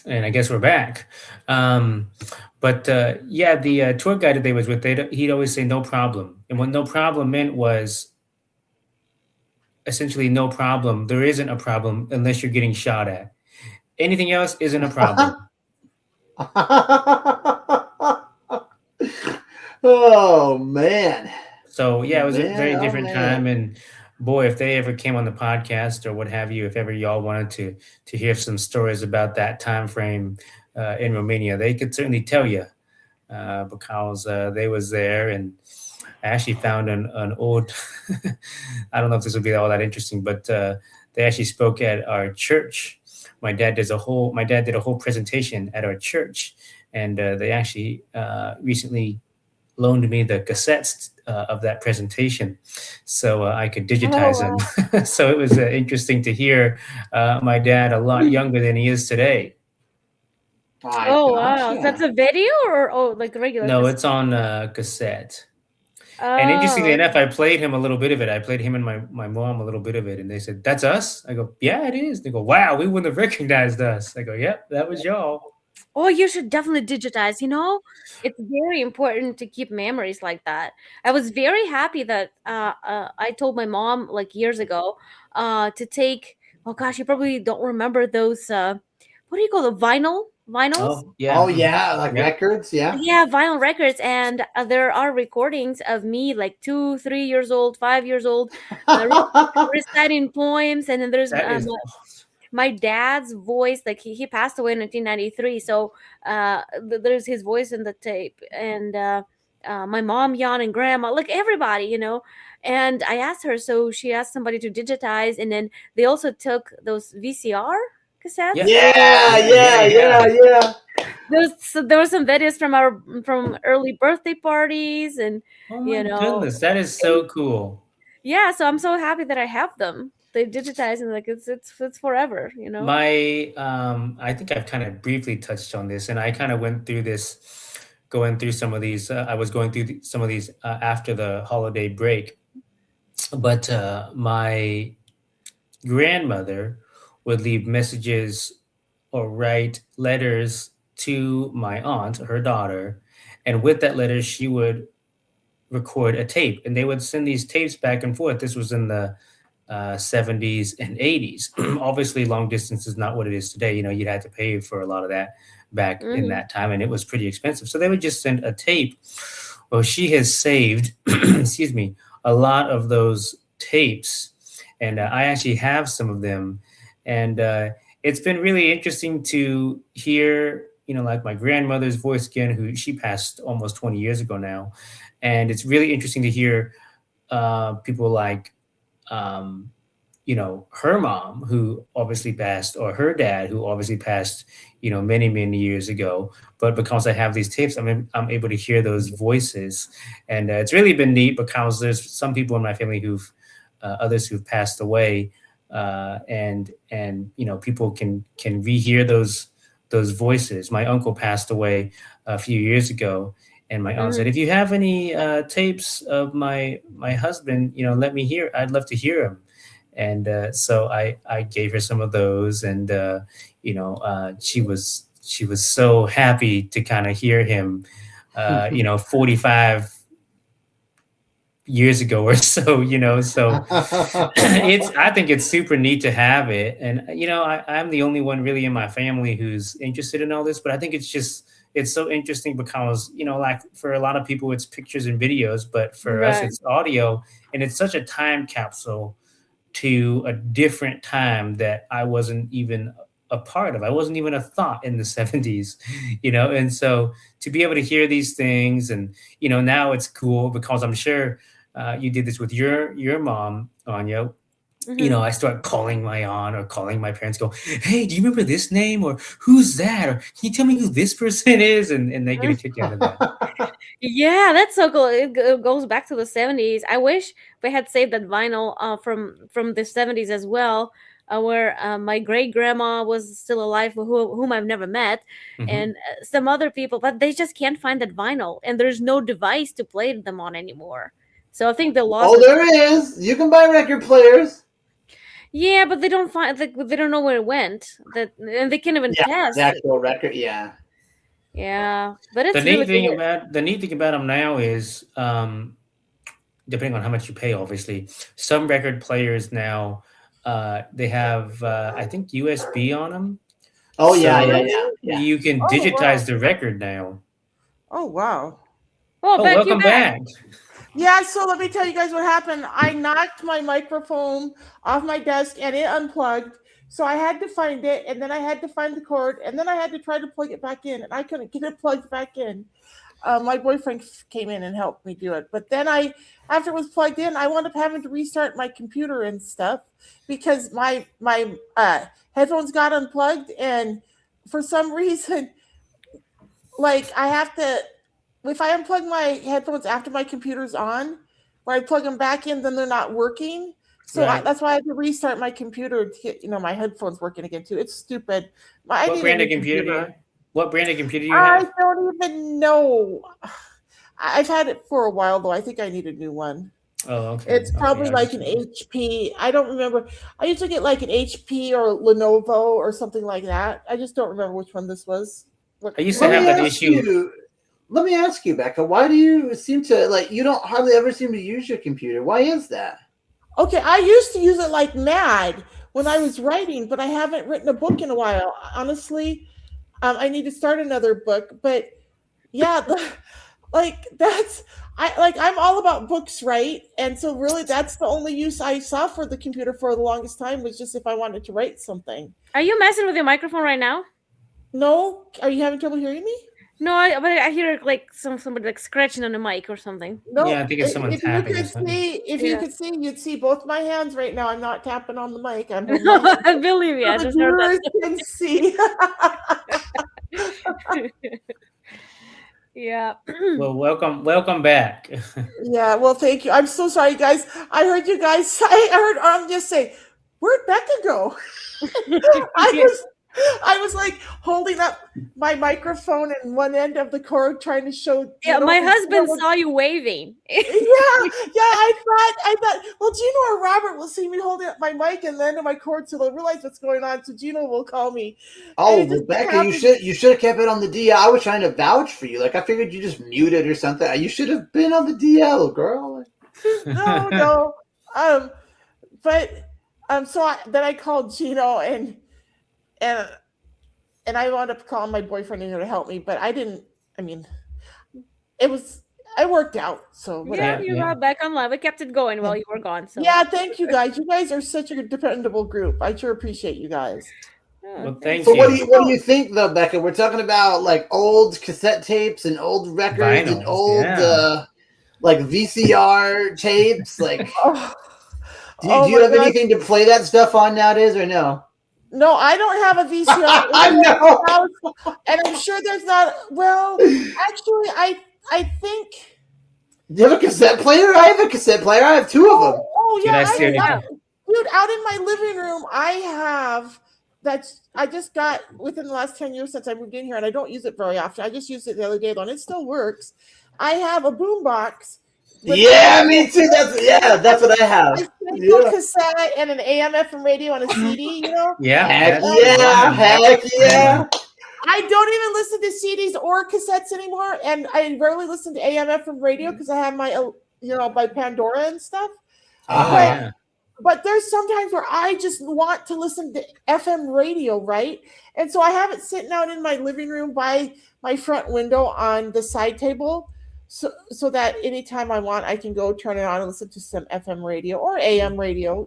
And I guess we're back. But yeah, the tour guide that they was with, he'd always say no problem. And what no problem meant was essentially no problem. There isn't a problem unless you're getting shot at. Anything else isn't a problem. Oh man. So yeah, it was a very Man, oh, different man. time. And boy, if they ever came on the podcast or what have you, if ever y'all wanted to hear some stories about that time frame in Romania, they could certainly tell you because they was there. And I actually found an old. I don't know if this would be all that interesting, but they actually spoke at our church. My dad did a whole presentation at our church, and they actually recently loaned me the cassettes of that presentation so I could digitize them. So it was interesting to hear my dad a lot younger than he is today. Oh wow, that's a video or like regular? No, cassette? it's on cassette. Oh, And interestingly enough, I played him a little bit of it. I played him and my mom a little bit of it, and they said, "That's us." I go, "Yeah, it is." They go, "Wow, we wouldn't have recognized us." I go, "Yep, that was y'all." Oh, you should definitely digitize. It's very important to keep memories like that. I was very happy that I told my mom like years ago to take. Oh gosh, you probably don't remember those. What do you call the vinyls? Oh yeah, Oh yeah, like Yep. records, yeah. Yeah, vinyl records, and there are recordings of me like 2, 3 years old, 5 years old, reciting poems, and then there's That is my dad's voice. Like he passed away in 1993, so there's his voice in the tape, and my mom, Jan, and grandma, like everybody. And I asked her, so she asked somebody to digitize, and then they also took those VCR cassettes. Yeah. There were some videos from early birthday parties, and Oh my goodness, that is so cool. yeah, so I'm so happy that I have them. They digitize, and like it's forever. My I think I've kind of briefly touched on this, and I kind of went through this, going through some of these. I was going through some of these after the holiday break, but my grandmother would leave messages or write letters to my aunt, her daughter, and with that letter, she would record a tape, and they would send these tapes back and forth. This was in the 70s and 80s. Obviously, long distance is not what it is today. You'd have to pay for a lot of that back in that time, and it was pretty expensive. So they would just send a tape. Well, she has saved, excuse me, a lot of those tapes, and I actually have some of them. And it's been really interesting to hear, like my grandmother's voice again, who she passed almost 20 years ago now. And it's really interesting to hear people like, her mom, who obviously passed, or her dad, who obviously passed, many, many years ago. But because I have these tapes, I'm able to hear those voices. And it's really been neat because there's some people in my family others who've passed away. And people can rehear those voices. My uncle passed away a few years ago, and my aunt said, "If you have any tapes of my husband, let me hear. I'd love to hear him." And so I gave her some of those, and she was so happy to kind of hear him, 45 years ago or so, so I think it's super neat to have it. And I'm the only one really in my family who's interested in all this, but I think it's so interesting because like for a lot of people it's pictures and videos, but for us Right. it's audio, and it's such a time capsule to a different time that I wasn't even a part of. I wasn't even a thought in the 70s, and so to be able to hear these things, and now it's cool because I'm sure you did this with your mom, Anya. Mhm. I start calling my aunt or calling my parents, go, hey, do you remember this name, or who's that, or can you tell me who this person is, and they get a kick out of that. Yeah, that's so cool. It goes back to the 70s. I wish we had saved that vinyl from the 70s as well, where my great grandma was still alive, whom I've never met, Mhm. and some other people, but they just can't find that vinyl, and there's no device to play them on anymore. So I think the loss Oh, is. there is. You can buy record players. Yeah, but they don't find, like, they don't know where it went. And they can't even Yeah, test. the actual record. Yeah. Yeah, but The it's really neat thing weird. about them now is, depending on how much you pay, obviously, some record players now they have I think USB on them, Oh yeah, Oh, yeah, so yeah, really? yeah. you can Oh wow. digitize the record now. Oh wow. Oh, Oh, back you welcome back. back. Yeah, so let me tell you guys what happened. I knocked my microphone off my desk and it unplugged. So I had to find it, and then I had to find the cord, and then I had to try to plug it back in, and I couldn't get it plugged back in. My boyfriend came in and helped me do it. But then after it was plugged in, I wound up having to restart my computer and stuff because my headphones got unplugged, and for some reason, like I have to, if I unplug my headphones after my computer's on, when I plug them back in, then they're not working. So Right. that's why I had to restart my computer to get my headphones working again too. It's stupid. I What need a brand new of computer do you computer. have? What brand of computer do you I have? don't even know. I've had it for a while though. I think I need a new one. Oh, okay. It's Okay. probably I was like just an HP. I don't remember. I used to get like an HP or Lenovo or something like that. I just don't remember which one this was. What, I used to Let what have me that brand? ask issue. you. Let me ask you, Becca. Why do you seem to like? You don't hardly ever seem to use your computer. Why is that? Okay, I used to use it like mad when I was writing, but I haven't written a book in a while. Honestly, I need to start another book. But yeah, like that's I'm all about books, right? And so really, that's the only use I saw for the computer for the longest time was just if I wanted to write something. Are you messing with your microphone right now? No, are you having trouble hearing me? No, but I hear like somebody like scratching on the mic or something. No, Yeah, I think it's someone tapping or something. if you Yeah. could see, you'd see both my hands right now. I'm not tapping on the mic. I'm holding my No, hand I believe you. so I the just heard viewers can see. that. Yeah. Well, welcome back. Yeah, well, thank you. I'm so sorry, guys. I heard you guys say, I heard just say, where'd Becca go? I was like holding up my microphone and one end of the cord trying to show Yeah, Gino my and husband Gino saw you waving. I thought, well, Gino or Robert will see me holding up my mic and the end of my cord, so they'll realize what's going on. So Gino will call me. And Oh, it well, just Becca, happened. you should have kept it on the DL. I was trying to vouch for you. Like I figured you just muted or something. You should have been on the DL, girl. No. But so then I called Gino and and I wound up calling my boyfriend in here to help me, but I didn't. I mean, I worked out, so Yeah, whatever. you Yeah. got back on live. We kept it going while you were gone. So Yeah, thank you guys. You guys are such a dependable group. I sure appreciate you guys. yeah, Well, thanks. thank So you. what do you think though, Becca? We're talking about like old cassette tapes and old records and Vinyls, old yeah. like VCR tapes. Like, Oh, do oh you my have gosh. anything to play that stuff on nowadays or no? No, I don't have a VCR I in my know. house, and I'm sure there's not. Well, actually, I think. Do you have a cassette player? I have a cassette player. I have two of them. Oh Can yeah, I see Yeah, yeah. anything? dude, out in my living room, I have I just got within the last 10 years since I moved in here, and I don't use it very often. I just used it the other day though, and it still works. I have a boombox Yeah, me too. That's what I have. a Yeah. cassette and an AM/FM radio and a CD. You know, Yeah, Heck that's yeah, the one. heck yeah. I don't even listen to CDs or cassettes anymore, and I rarely listen to AM/FM radio because I have my my Pandora and stuff. Oh But yeah. but there's sometimes where I just want to listen to FM radio, right? And so I have it sitting out in my living room by my front window on the side table, so that anytime I want, I can go turn it on and listen to some FM radio or AM radio.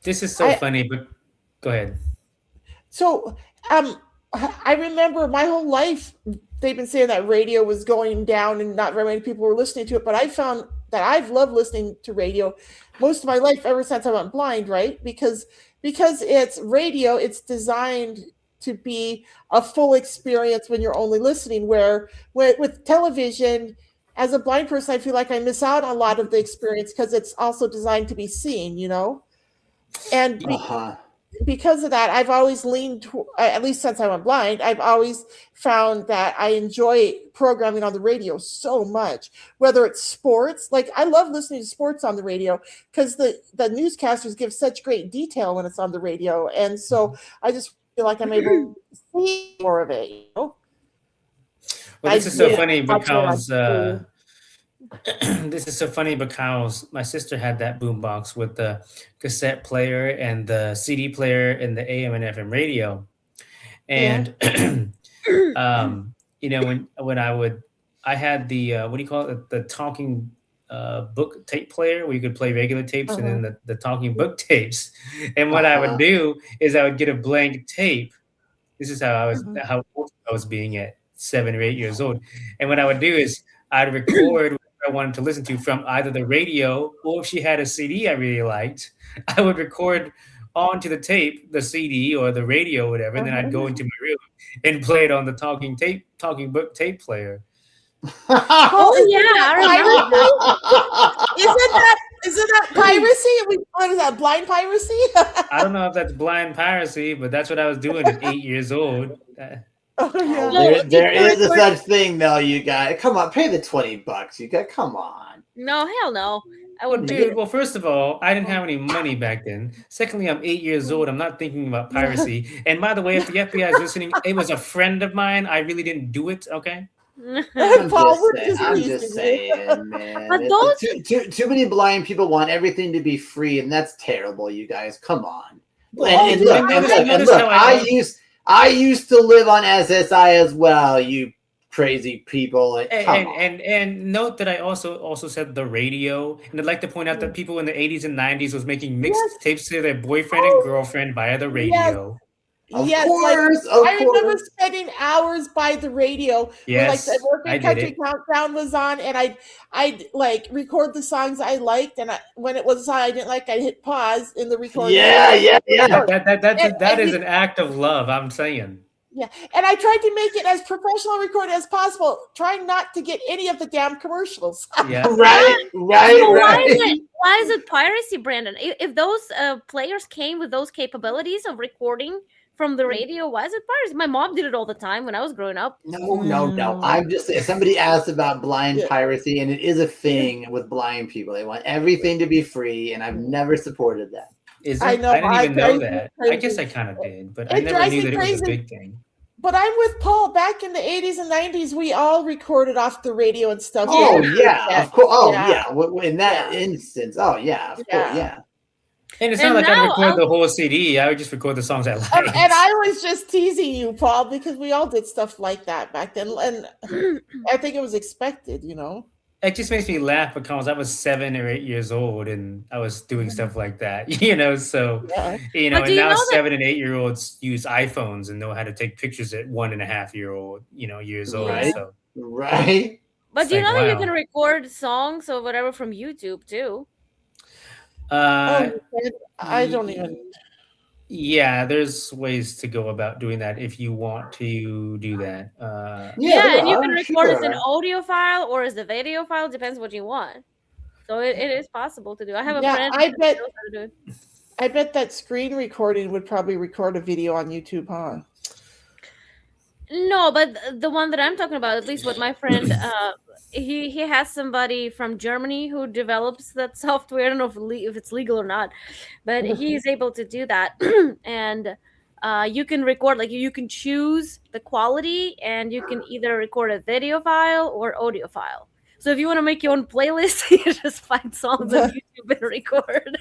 This is so funny, but go ahead. So I remember my whole life they've been saying that radio was going down and not very many people were listening to it, but I found that I've loved listening to radio most of my life ever since I went blind, right? Because it's radio, it's designed to be a full experience when you're only listening, where with television, as a blind person, I feel like I miss out on a lot of the experience because it's also designed to be seen, and because of that, I've always leaned, at least since I went blind, I've always found that I enjoy programming on the radio so much, whether it's sports. Like, I love listening to sports on the radio because the newscasters give such great detail when it's on the radio. And so I just feel like I'm able to see more of it, Well, this is so funny because my sister had that boombox with the cassette player and the CD player and the AM and FM radio, and when I had the what do you call it, the talking book tape player where you could play regular tapes and then the talking book tapes, and what I would do is I would get a blank tape. This is how old I was being at 7 or 8 years old, and what I would do is I'd record what I wanted to listen to from either the radio, or if she had a CD I really liked, I would record onto the tape, the CD or the radio, or whatever, and then I'd go into my room and play it on the talking book tape player. Oh yeah, I remember. Isn't that piracy? What is that, blind piracy? I don't know if that's blind piracy, but that's what I was doing at 8 years old. There is a such thing, though. You guys, come on, pay the $20. You guys, come on. No, hell no. I would. Dude, well, first of all, I didn't have any money back then. Secondly, I'm 8 years old. I'm not thinking about piracy. And by the way, if the FBI is listening, it was a friend of mine. I really didn't do it. Okay. I'm just saying, man. But those too many blind people want everything to be free, and that's terrible. You guys, come on. And look, I used to live on SSI as well. You crazy people. And note that I also said the radio, and I'd like to point out that people in the 80s and 90s was making mixed tapes to their boyfriend and girlfriend via the radio. Yes, I remember spending hours by the radio. Yes, when, Working Country Countdown was on, and I'd like record the songs I liked, and when it was on I didn't like, I'd hit pause in the recording. Yeah. That is an act of love. I'm saying. Yeah, and I tried to make it as professional recording as possible, trying not to get any of the damn commercials. Yeah, right. Why is it piracy, Brandon? If those players came with those capabilities of recording from the radio, why is it piracy? My mom did it all the time when I was growing up. No. I'm just saying, somebody asked about blind piracy, and it is a thing with blind people. They want everything to be free, and I've never supported that. I didn't even know that. I guess I kind of did, but I never knew that it was a big thing. But I'm with Paul. Back in the 80s and 90s, we all recorded off the radio and stuff. Oh, yeah, of course. Oh, yeah. In that instance, oh, yeah, of course, yeah. And it's not like I record the whole CD. I would just record the songs I like. And I was just teasing you, Paul, because we all did stuff like that back then. And I think it was expected, It just makes me laugh because I was 7 or 8 years old and I was doing stuff like that, so, and now 7 and 8 year olds use iPhones and know how to take pictures at 1.5 years old. Right. So. Right. But do you know that you can record songs or whatever from YouTube too? I don't even. Yeah, there's ways to go about doing that if you want to do that. And you can record as an audio file or as a video file. Depends what you want. So it is possible to do. I have a friend. I bet that screen recording would probably record a video on YouTube, huh? No, but the one that I'm talking about, at least what my friend, he has somebody from Germany who develops that software. I don't know if it's legal or not, but he's able to do that, and you can record, like you can choose the quality, and you can either record a video file or audio file. So if you want to make your own playlist, you just find songs on YouTube and record.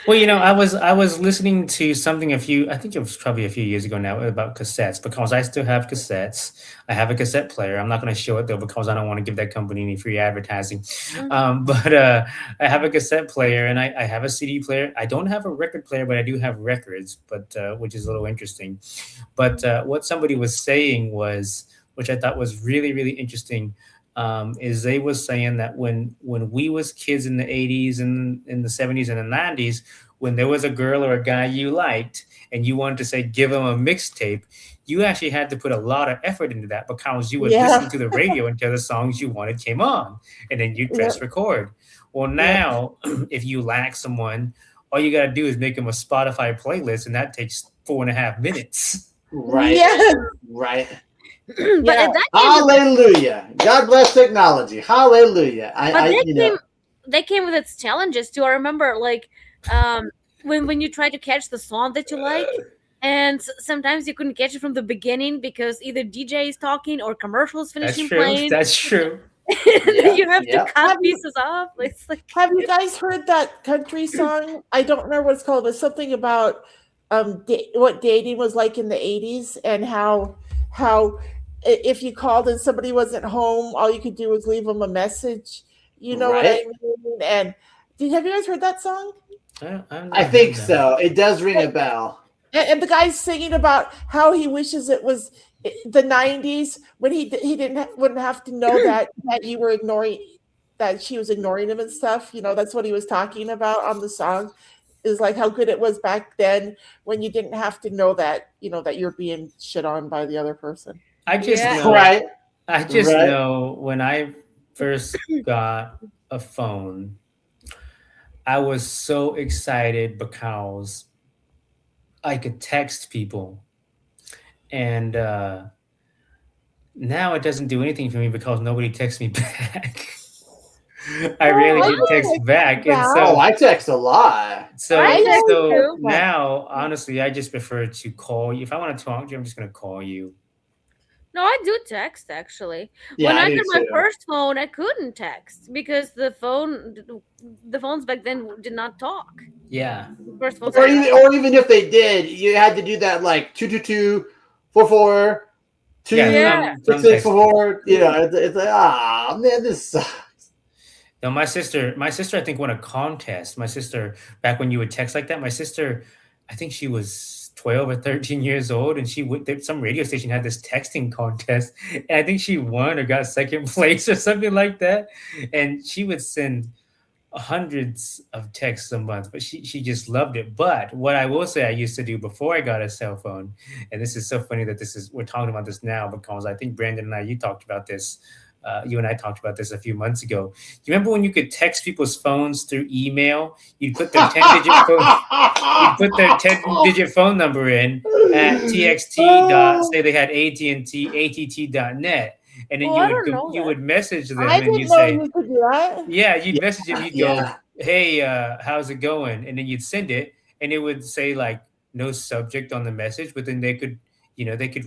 Well, I was listening to something I think it was probably a few years ago now about cassettes because I still have cassettes. I have a cassette player. I'm not going to show it though because I don't want to give that company any free advertising. But I have a cassette player and I have a CD player. I don't have a record player, but I do have records, but which is a little interesting. But what somebody was saying was, which I thought was really, really interesting, is they was saying that when we was kids in the 80s and in the 70s and the 90s, when there was a girl or a guy you liked and you wanted to say give them a mixtape, you actually had to put a lot of effort into that because you would listen to the radio until the songs you wanted came on, and then you'd press record. Well, now if you like someone, all you got to do is make them a Spotify playlist, and that takes 4.5 minutes. Right. Right. But hallelujah. God bless technology. Hallelujah. They came with its challenges too. I remember like when you try to catch the song that you like, and sometimes you couldn't catch it from the beginning because either DJ is talking or commercials finishing playing. That's true. You have to cut pieces off. It's like, have you guys heard that country song? I don't remember what it's called, but something about what dating was like in the 80s and how if you called and somebody wasn't home, all you could do was leave them a message. You know what I mean? And have you guys heard that song? I think so. It does ring a bell. And the guy's singing about how he wishes it was the 90s when he wouldn't have to know that you were ignoring, that she was ignoring him and stuff. You know, that's what he was talking about on the song. Is like how good it was back then when you didn't have to know that, you know, that you're being shit on by the other person. I just know, I just know when I first got a phone, I was so excited because I could text people, and now it doesn't do anything for me because nobody texts me back. I rarely get text back, and so I text a lot. So now, honestly, I just prefer to call you. If I want to talk to you, I'm just going to call you. No, I do text actually. When I got my first phone, I couldn't text because the phones back then did not talk. Yeah. First phones or even if they did, you had to do that like 222-44 26644. You know, it's like man, this sucks. No, my sister, I think won a contest. My sister, back when you would text like that, my sister, I think she was 12 or 13 years old, and some radio station had this texting contest, and I think she won or got second place or something like that. And she would send hundreds of texts a month, but she just loved it. But what I will say I used to do before I got a cell phone, and this is so funny that we're talking about this now because I think Brandon and you talked about this. You and I talked about this a few months ago. Do you remember when you could text people's phones through email? You'd put their 10-digit phone number in at txt. Say they had AT&T, att.net. And then you would message them and you say, you could do that. Yeah, you'd message them, you'd go, hey, how's it going? And then you'd send it, and it would say like no subject on the message, but then they could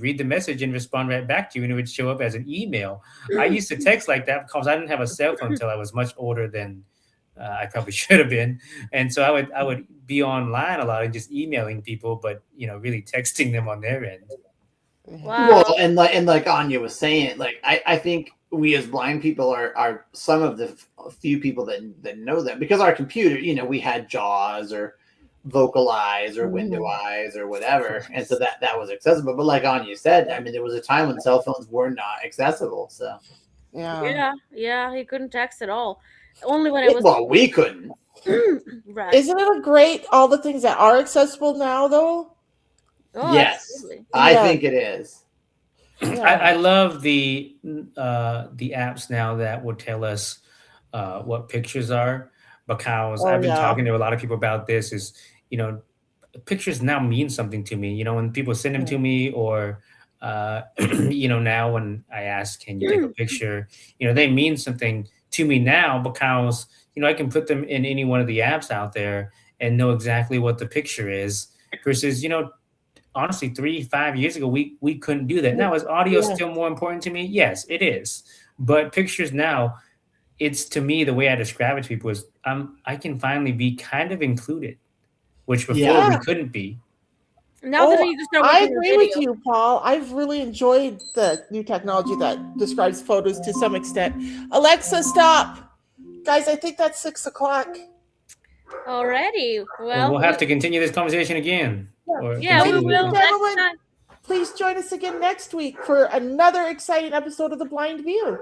read the message and respond right back to you, and it would show up as an email. I used to text like that because I didn't have a cell phone until I was much older than I probably should have been. And so I would be online a lot and just emailing people, but really texting them on their end. Wow. Well, and like Anya was saying, like I think we as blind people are some of the few people that know that, because our computer, we had JAWS or Vocalize or Window Eyes or whatever, and so that was accessible. But like Anya said, I mean, there was a time when cell phones were not accessible. So yeah, he couldn't text at all. Only when it was. Well, we couldn't. Right. Isn't it great all the things that are accessible now, though? Oh, yes, absolutely. I think it is. Yeah. I love the apps now that will tell us what pictures are, because I've been talking to a lot of people about this. Is pictures now mean something to me. When people send them to me, or Now when I ask, can you take a picture? They mean something to me now because, I can put them in any one of the apps out there and know exactly what the picture is versus, honestly, 3-5 years ago, we couldn't do that. Now, is audio still more important to me? Yes, it is. But pictures now, it's, to me, the way I describe it to people is I can finally be kind of included, which before we couldn't be. Now that you just start I working agree with you, Paul. I've really enjoyed the new technology that describes photos to some extent. Alexa, stop. Guys, I think that's 6:00. Already. Well, we'll have to continue this conversation again. Yeah, we will. Gentlemen, please join us again next week for another exciting episode of The Blind View.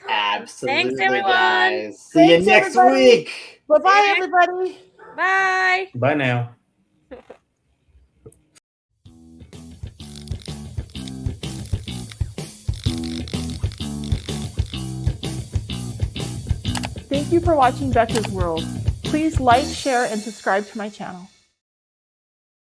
Absolutely, Thanks, everyone. guys. See you next week. Bye-bye, everybody. Bye. Bye now. Thank you for watching Becca's World. Please like, share, and subscribe to my channel.